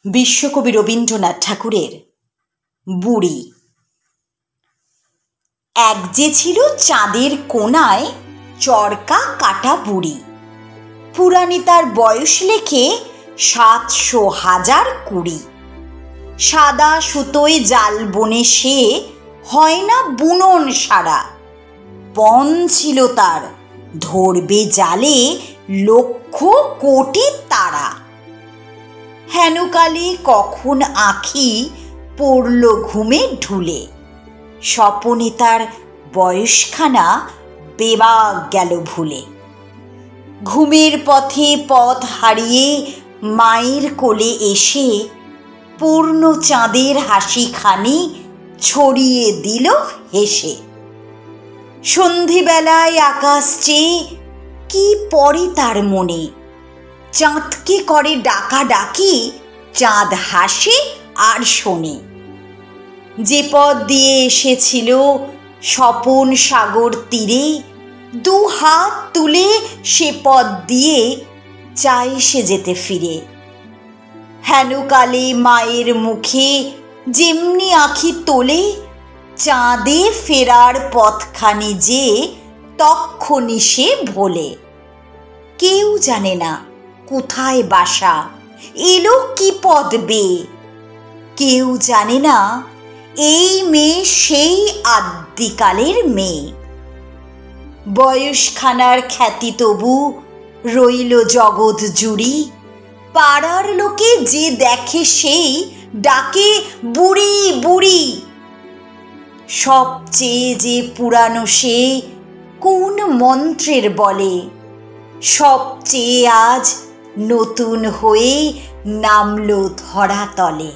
বিশ্বকবি রবীন্দ্রনাথ ঠাকুরের বুড়ি। এক যে ছিল চাঁদের কোণায় চরকা কাটা বুড়ি, পুরাণে তার বয়স লেখে ৭০০,০২০। সাদা সুতোয় জাল বনে সে হয় না বুনন সারা। পণ ছিল তার ধরবে জালে লক্ষ কোটি তারা। হেনকালে কখন আঁখি পড়ল ঘুমে ঢুলে, স্বপনে তার বয়সখানা বেবাগ গেল ভুলে। ঘুমের পথে পথ হারিয়ে মায়ের কোলে এসে পূর্ণ চাঁদের হাসিখানি ছড়িয়ে দিল হেসে। সন্ধিবেলায় আকাশ চেয়ে কি পড়ে তার মনে, চাঁদকে করে ডাকাডাকি, চাঁদ হাসে আর শোনে। যে পথ দিয়ে এসেছিল স্বপন সাগর তীরে, দু হাত তুলে সে পথ দিয়ে চায় সে যেতে ফিরে। হেনকালে মায়ের মুখে যেমনি আঁখি তোলে, চাঁদে ফেরার পথখানি যে তক্ষণি সে ভোলে। কেউ জানে না কোথায় বাসা, এলো কি পথ বেয়ে। কেউ জানে না এই মেয়ে সেই আদ্যিকালের মেয়ে। বয়সখানার খ্যাতি তবু রইল জগৎ জুড়ি, পাড়ার লোকে যে দেখে সেই ডাকে বুড়ি বুড়ি। সবচেয়ে যে পুরানো সে কোন মন্ত্রের বলে, সবচেয়ে আজ নতুন হয়ে নামলো ধরাতলে।